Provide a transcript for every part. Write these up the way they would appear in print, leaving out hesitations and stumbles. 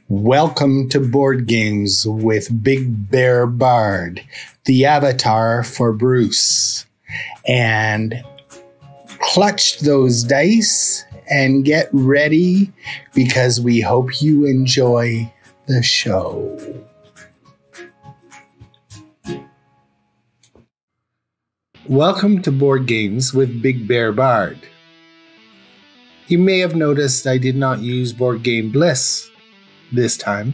Welcome to Board Games with Big Bear Bard, the avatar for Bruce. And clutch those dice and get ready because we hope you enjoy the show. Welcome to Board Games with Big Bear Bard. You may have noticed I did not use Board Game Bliss this time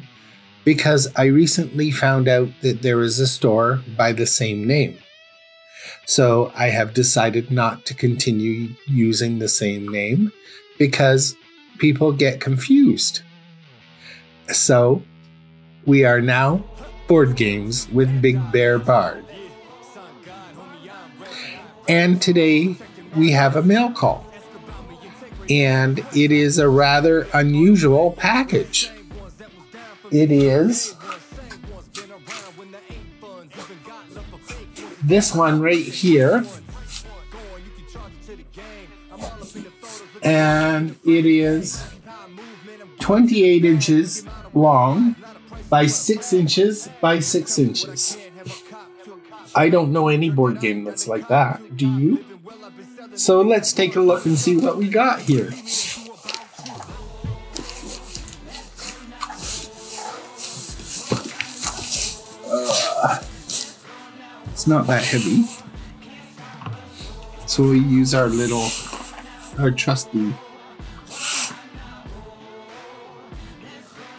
because I recently found out that there is a store by the same name. So I have decided not to continue using the same name because people get confused. So we are now Board Games with Big Bear Bard. And today we have a mail call. And it is a rather unusual package. It is this one right here. And it is 28 inches long by 6 inches by 6 inches. I don't know any board game that's like that. Do you? So let's take a look and see what we got here. It's not that heavy. So we use our trusty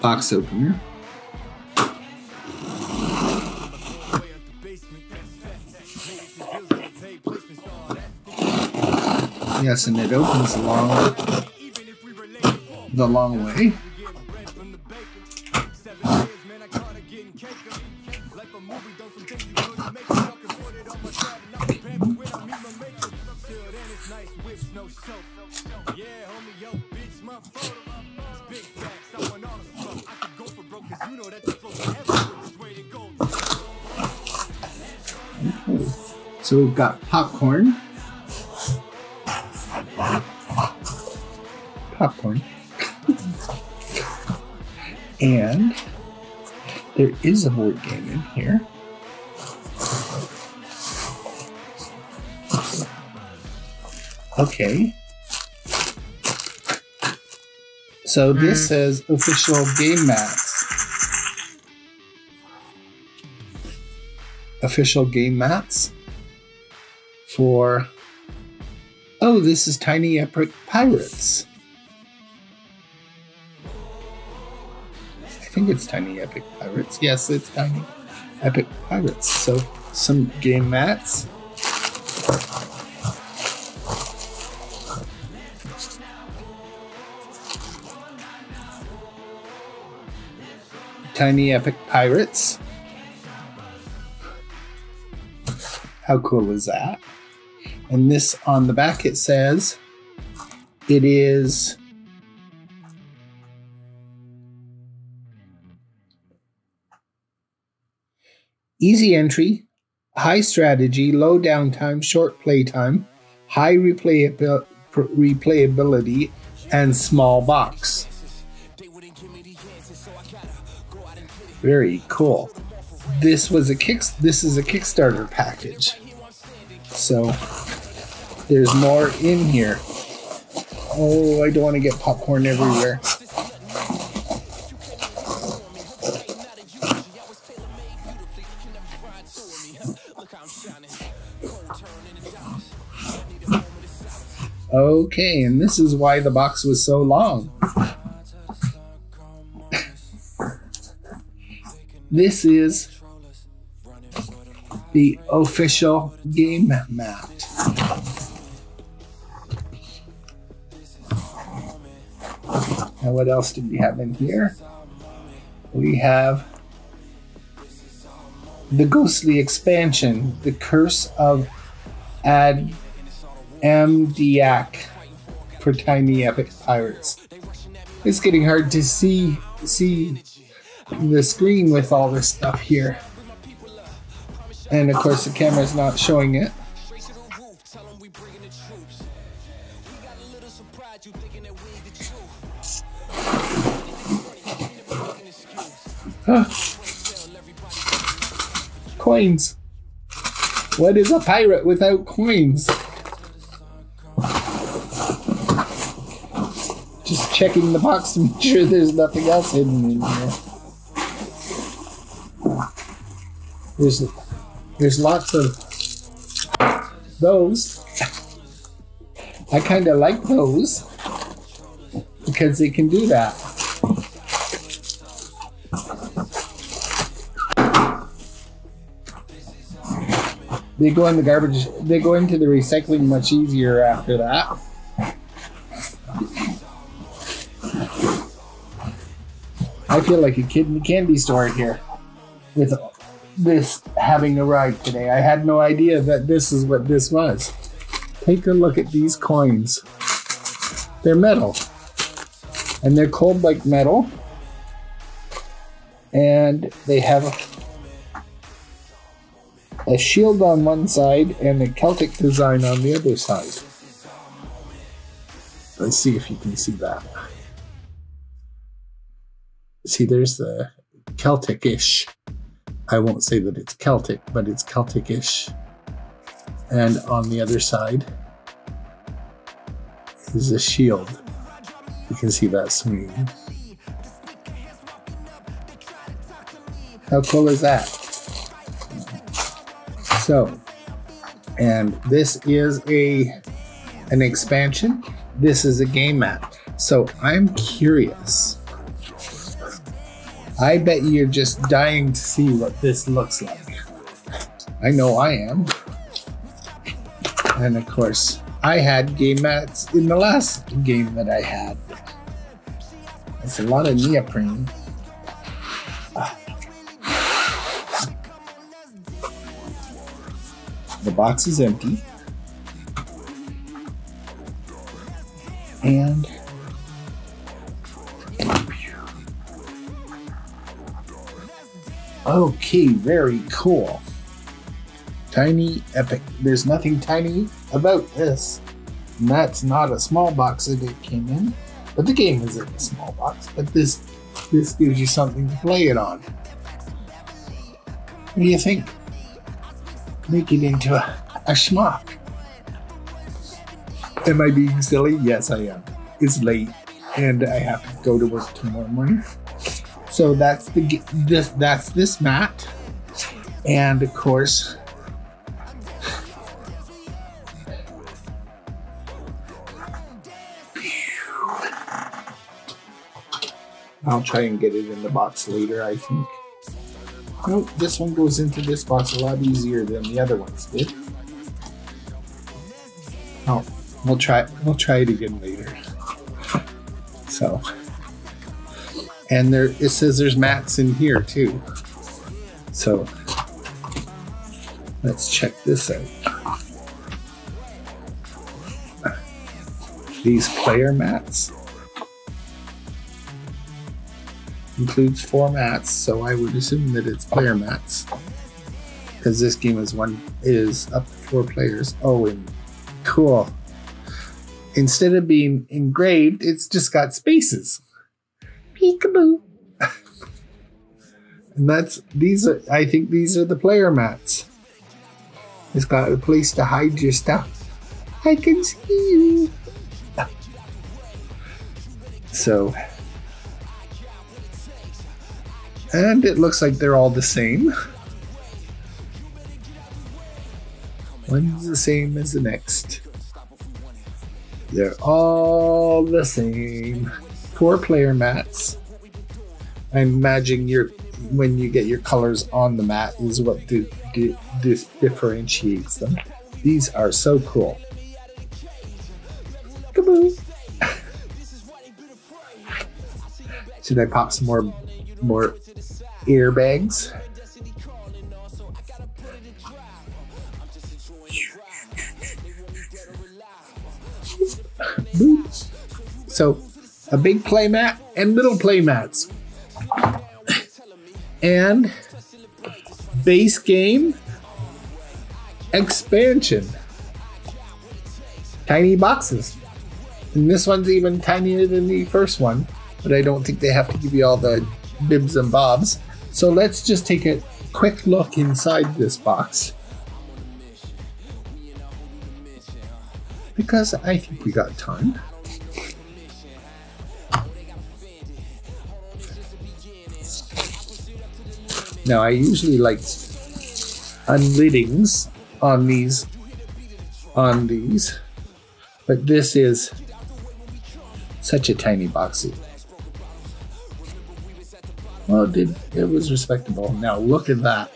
box opener. Yes, and it opens the long way. Okay. So we've got popcorn. And there is a board game in here. Okay. So this says official game mats. Official game mats for... Oh, this is Tiny Epic Pirates. I think it's Tiny Epic Pirates. Yes, it's Tiny Epic Pirates. So, some game mats. Tiny Epic Pirates. How cool is that? And this on the back it says it is easy entry, high strategy, low downtime, short playtime, high replayability, and small box. Very cool. This is a Kickstarter package. So there's more in here. Oh, I don't want to get popcorn everywhere. Okay, and this is why the box was so long. This is the official game mat. Now what else do we have in here? We have the Ghostly Expansion, The Curse of Amdiak for Tiny Epic Pirates. It's getting hard to see the screen with all this stuff here. And of course the camera's not showing it. Coins. What is a pirate without coins? Just checking the box to make sure there's nothing else hidden in here. There's lots of those. I kind of like those because they can do that. They go in the garbage. They go into the recycling much easier after that. I feel like a kid in a candy store here with this having arrived today. I had no idea that this is what this was. Take a look at these coins. They're metal. And they're cold like metal. And they have a shield on one side and a Celtic design on the other side. Let's see if you can see that. See, there's the Celtic-ish. I won't say that it's Celtic, but it's Celtic-ish. And on the other side is a shield. You can see that swinging. How cool is that? So, and this is an expansion. This is a game mat. So I'm curious. I bet you're just dying to see what this looks like. I know I am. And of course, I had game mats in the last game that I had. It's a lot of neoprene. The box is empty. And okay, very cool. Tiny epic. There's nothing tiny about this. And that's not a small box that it came in. But the game is in a small box. But this gives you something to play it on. What do you think? Make it into a schmuck. Am I being silly? Yes, I am. It's late and I have to go to work tomorrow morning. So that's this mat. And of course, I'll try and get it in the box later, I think. Nope, this one goes into this box a lot easier than the other ones did. Oh, we'll try it again later. So, and it says there's mats in here too. So, let's check this out. These player mats. Includes 4 mats, so I would assume that it's player mats, because this game is up to 4 players. Oh, and cool. Instead of being engraved, it's just got spaces. Peekaboo. And I think these are the player mats. It's got a place to hide your stuff. I can see you. So. And it looks like they're all the same. One's the same as the next. They're all the same. 4 player mats. I imagine when you get your colors on the mat is what differentiates them. These are so cool. Kaboom! Should I pop some more airbags? So a big playmat and little playmats, and base game expansion. Tiny boxes, and this one's even tinier than the first one, but I don't think they have to give you all the bibs and bobs. So let's just take a quick look inside this box, because I think we got time. Now I usually like unliddings on these, but this is such a tiny box. Well, it was respectable. Now look at that.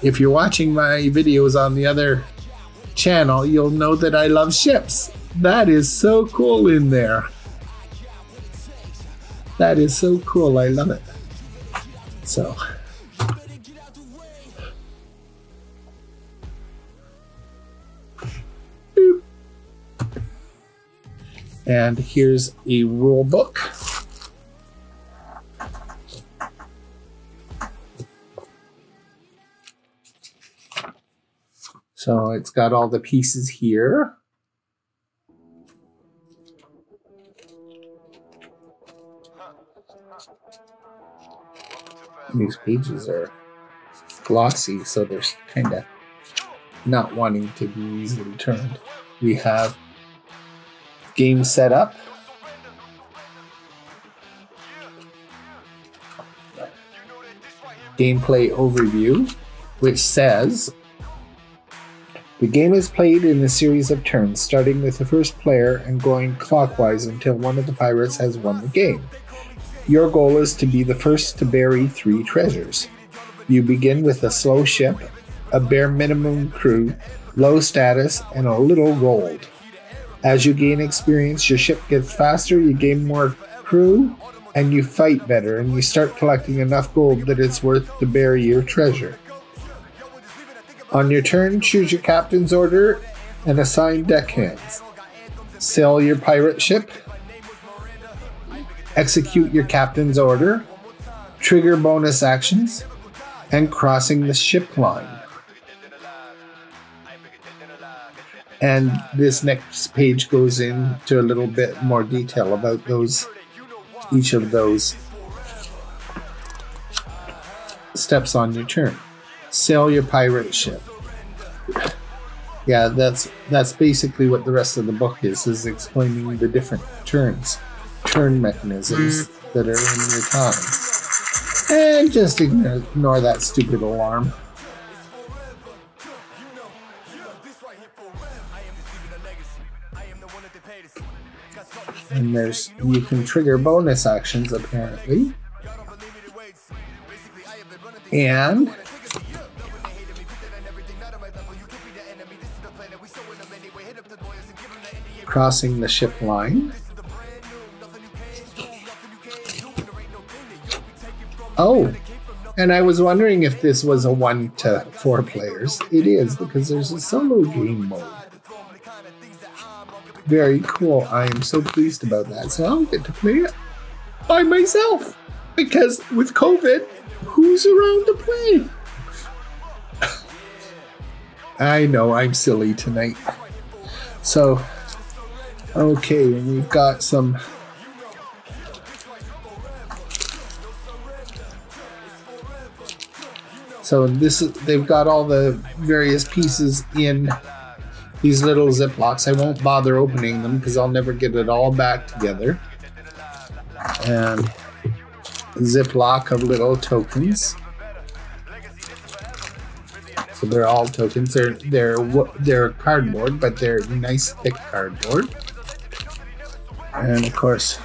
If you're watching my videos on the other channel, you'll know that I love ships. That is so cool in there. That is so cool. I love it. So, boop. And here's a rule book. So it's got all the pieces here. These pages are glossy, so they're kind of not wanting to be easily turned. We have game setup, gameplay overview, which says the game is played in a series of turns, starting with the first player and going clockwise until one of the pirates has won the game. Your goal is to be the first to bury 3 treasures. You begin with a slow ship, a bare minimum crew, low status, and a little gold. As you gain experience, your ship gets faster, you gain more crew, and you fight better, and you start collecting enough gold that it's worth to bury your treasure. On your turn, choose your captain's order and assign deckhands. Sail your pirate ship. Execute your captain's order, trigger bonus actions, and crossing the ship line. And this next page goes into a little bit more detail about each of those steps on your turn. Sail your pirate ship. Yeah, that's basically what the rest of the book is explaining the different turn mechanisms that are in your time. And just ignore that stupid alarm. And you can trigger bonus actions apparently. And crossing the ship line. Oh, and I was wondering if this was a 1 to 4 players. It is, because there's a solo game mode. Very cool. I am so pleased about that. So I'll get to play it by myself, because with COVID, who's around to play? I know, I'm silly tonight. So, okay, we've got some... So they've got all the various pieces in these little Ziplocs. I won't bother opening them because I'll never get it all back together. And Ziploc of little tokens. So they're all tokens. They're cardboard, but they're nice thick cardboard. And of course,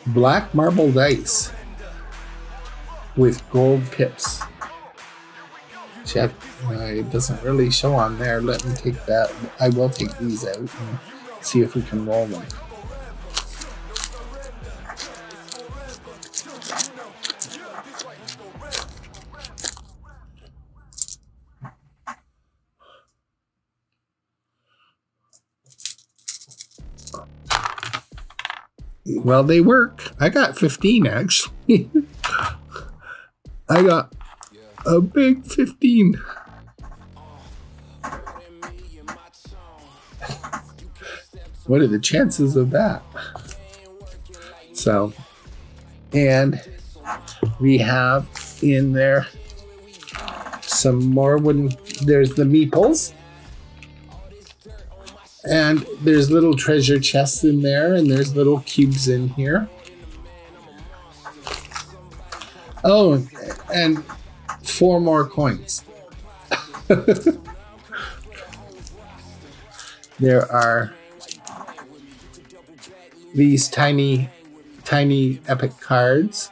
black marble dice with gold pips. Check. It doesn't really show on there. Let me take that. I will take these out and see if we can roll them. Well, they work. I got 15 actually. I got a big 15. What are the chances of that? So, and we have in there some more wooden, there's the meeples. And there's little treasure chests in there, and there's little cubes in here. Oh, and 4 more coins. There are these tiny epic cards.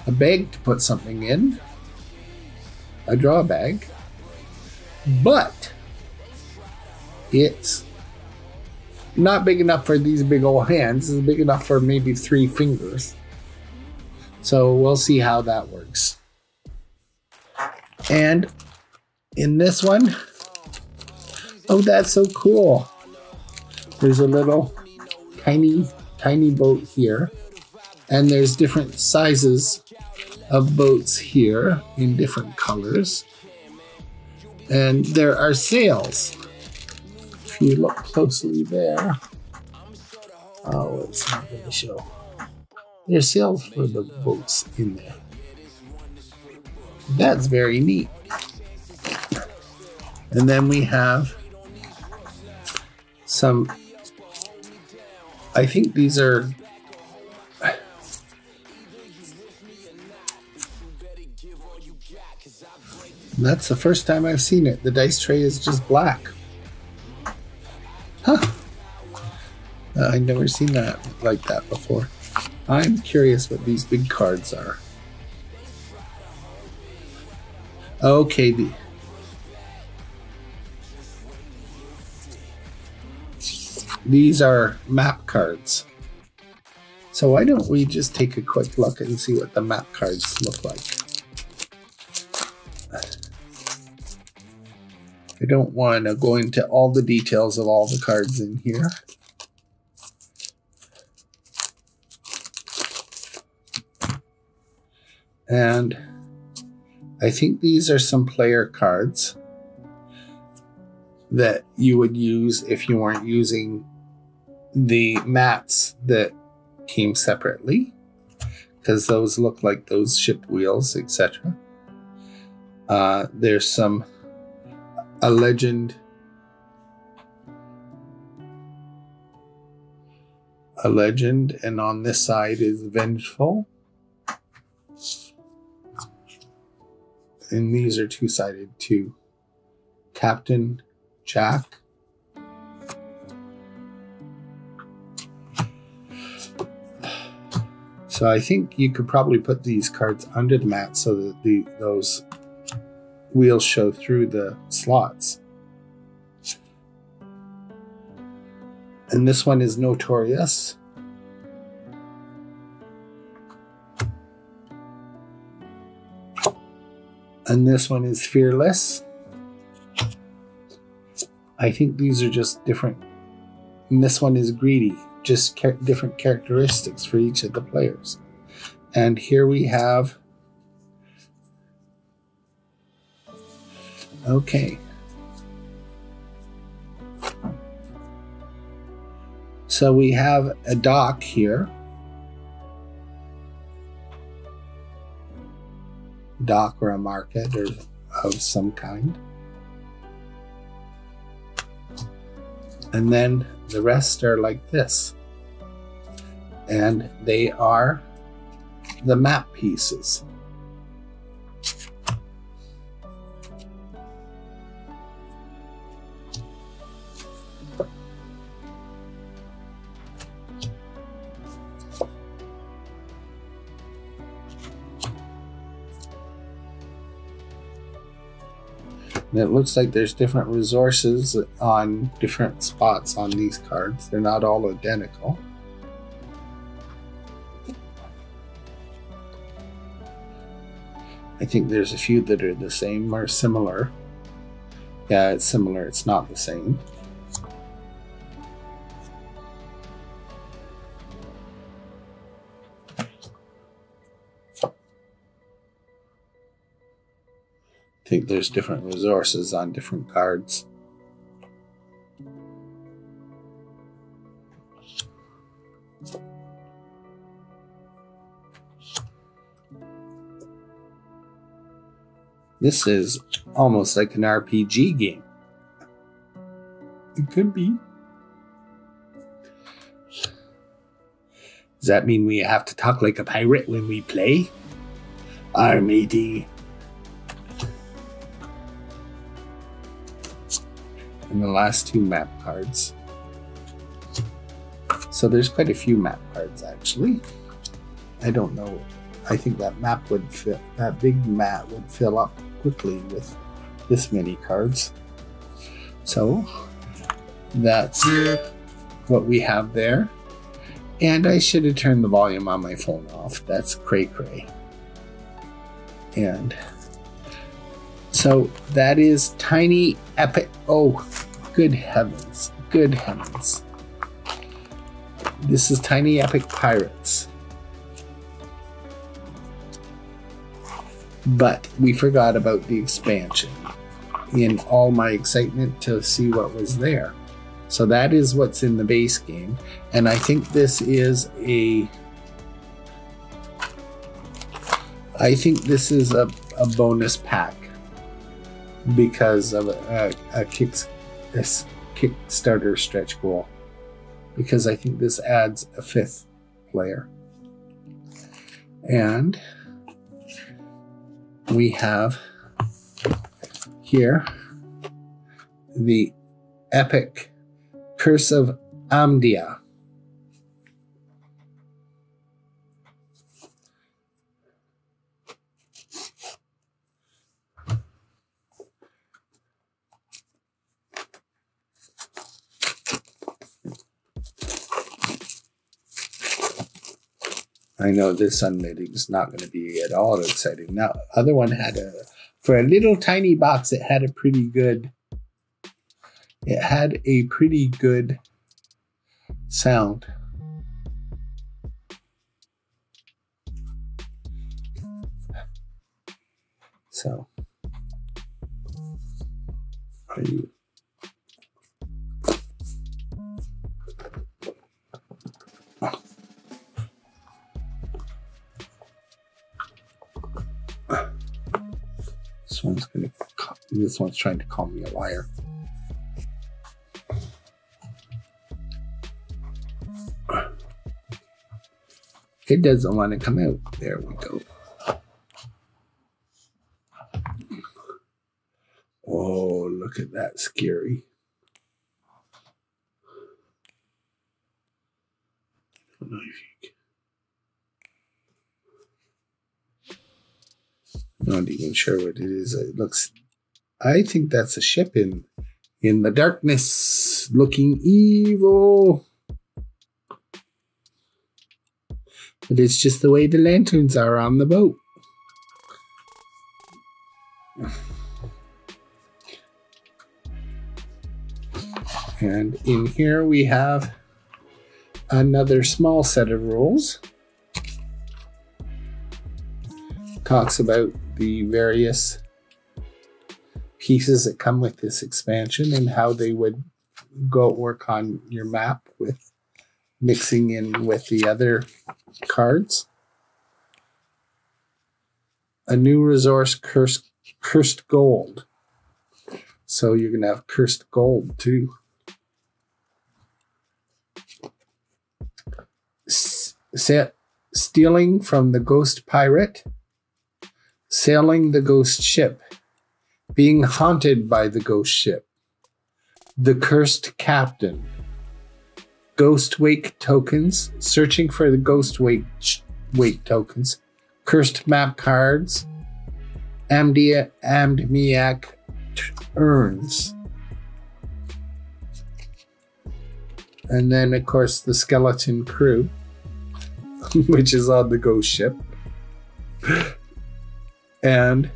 A bag to put something in. A draw bag. But it's not big enough for these big old hands. It's big enough for maybe 3 fingers. So we'll see how that works. And in this one, oh, that's so cool. There's a little tiny boat here. And there's different sizes of boats here in different colors. And there are sails. If you look closely there, oh, it's not going to show. There's sails for the boats in there. That's very neat. And then we have some, I think these are, that's the first time I've seen it. The dice tray is just black. Huh. I've never seen that like that before. I'm curious what these big cards are. Okay. These are map cards. So why don't we just take a quick look and see what the map cards look like. I don't want to go into all the details of all the cards in here. And I think these are some player cards that you would use if you weren't using the mats that came separately, because those look like those ship wheels, etc. There's a legend, and on this side is vengeful. And these are two-sided too. Captain Jack. So I think you could probably put these cards under the mat so that those wheels show through the slots. And this one is Notorious. And this one is Fearless. I think these are just different. And this one is Greedy. Just different characteristics for each of the players. And here we have... Okay. So we have a dock here. Dock or a market or of some kind. And then the rest are like this. And they are the map pieces. And it looks like there's different resources on different spots on these cards. They're not all identical. I think there's a few that are the same or similar. Yeah, it's similar. It's not the same. think there's different resources on different cards. This is almost like an RPG game. It could be. Does that mean we have to talk like a pirate when we play? Our matey. And the last two map cards. So there's quite a few map cards actually. I don't know. I think that map would fit. That big map would fill up quickly with this many cards. So that's what we have there. And I should have turned the volume on my phone off. That's cray-cray. And so that is Tiny Epic. Oh, good heavens. Good heavens. This is Tiny Epic Pirates. But we forgot about the expansion in all my excitement to see what was there. So that is what's in the base game. And I think this is a bonus pack because of a Kickstarter stretch goal. Because I think this adds a 5th player. And we have here the Epic Curse of Amdia. I know this unmitting is not going to be at all exciting. Now, the other one had for a little tiny box, it had a pretty good sound. So, are you? This one's trying to call me a liar. It doesn't want to come out. There we go. Oh, look at that, scary. I don't know if you can. Not even sure what it is. It looks. I think that's a ship in the darkness, looking evil. But it's just the way the lanterns are on the boat. And in here we have another small set of rules. Talks about the various pieces that come with this expansion and how they would go work on your map with mixing in with the other cards. A new resource, cursed gold. So you're going to have cursed gold too. Stealing from the ghost pirate. Sailing the ghost ship. Being haunted by the ghost ship. The cursed captain. Ghost wake tokens. Searching for the ghost wake tokens. Cursed map cards. Amdemiac urns. And then, of course, the skeleton crew, which is on the ghost ship. And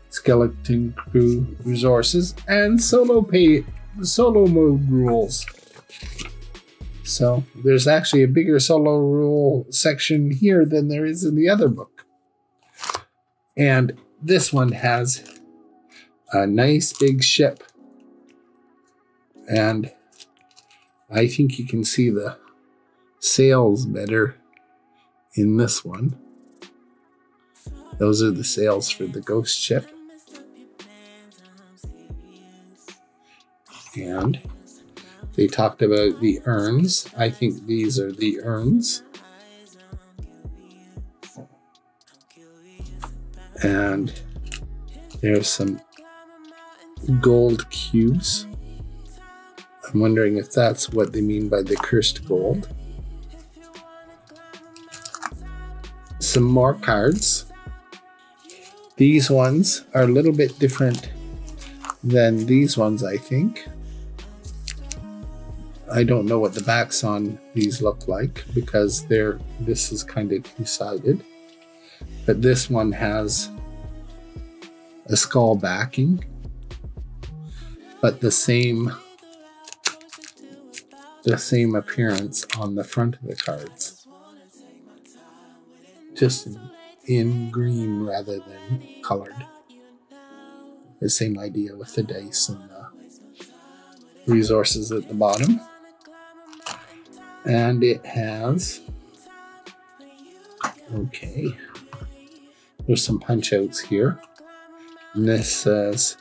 skeleton crew resources and solo mode rules. So there's actually a bigger solo rule section here than there is in the other book. And this one has a nice big ship. And I think you can see the sails better in this one. Those are the sails for the ghost ship. And they talked about the urns. I think these are the urns. And there's some gold cubes. I'm wondering if that's what they mean by the cursed gold. Some more cards. These ones are a little bit different than these ones, I think. I don't know what the backs on these look like because this is kind of two-sided. But this one has a skull backing, but the same appearance on the front of the cards. Just in green rather than colored. The same idea with the dice and the resources at the bottom. And it has, okay, there's some punch outs here. And this says,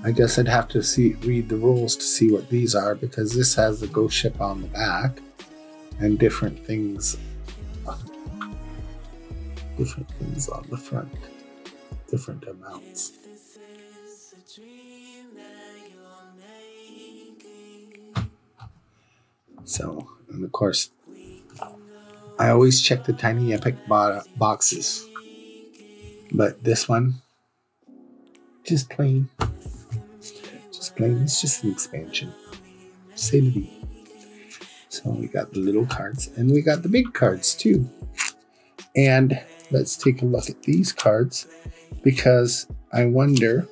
I guess I'd have to read the rules to see what these are, because this has the ghost ship on the back and different things on the front, different amounts. So, and of course, I always check the Tiny Epic boxes, but this one, just plain. It's just an expansion. Say to be. So we got the little cards and we got the big cards too. And let's take a look at these cards, because I wonder.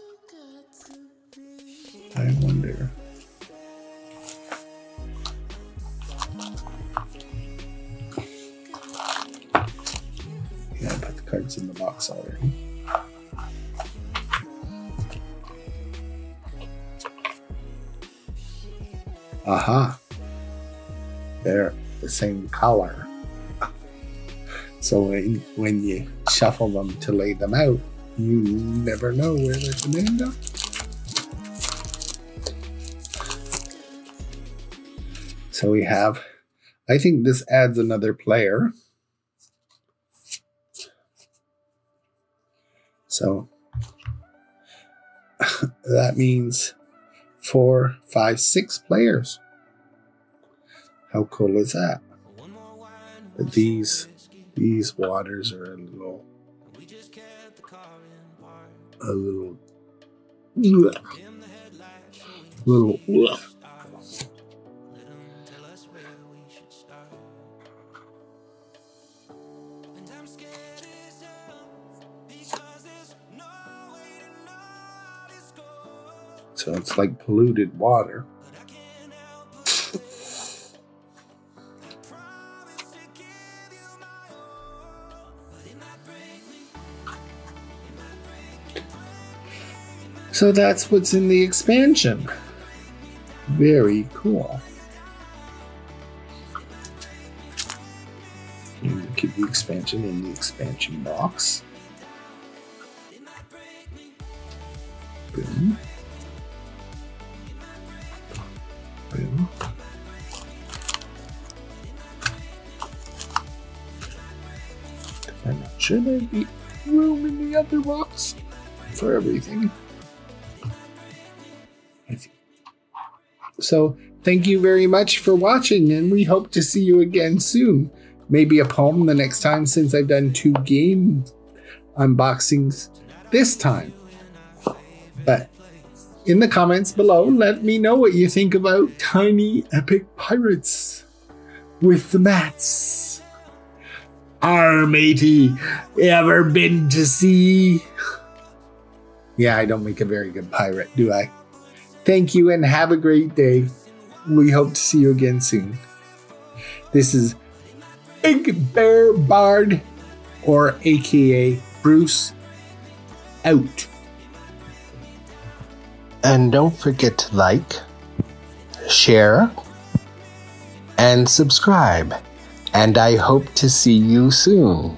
Yeah, I put the cards in the box already. Aha, they're the same color. So when you shuffle them to lay them out, you never know where they're going to end up. So we have, I think this adds another player. So that means 4, 5, 6 players. How cool is that? But these waters are a little so it's like polluted water. So that's what's in the expansion. Very cool. And we'll keep the expansion in the expansion box. Boom. Boom. I'm not sure there'd be room in the other box for everything. So thank you very much for watching, and we hope to see you again soon. Maybe a poem the next time, since I've done 2 game unboxings this time. But in the comments below, let me know what you think about Tiny Epic Pirates with the mats. Arr, matey, ever been to sea? Yeah, I don't make a very good pirate, do I? Thank you and have a great day. we hope to see you again soon. This is Big Bear Bard, or aka Bruce, out. And don't forget to like, share, and subscribe. And I hope to see you soon.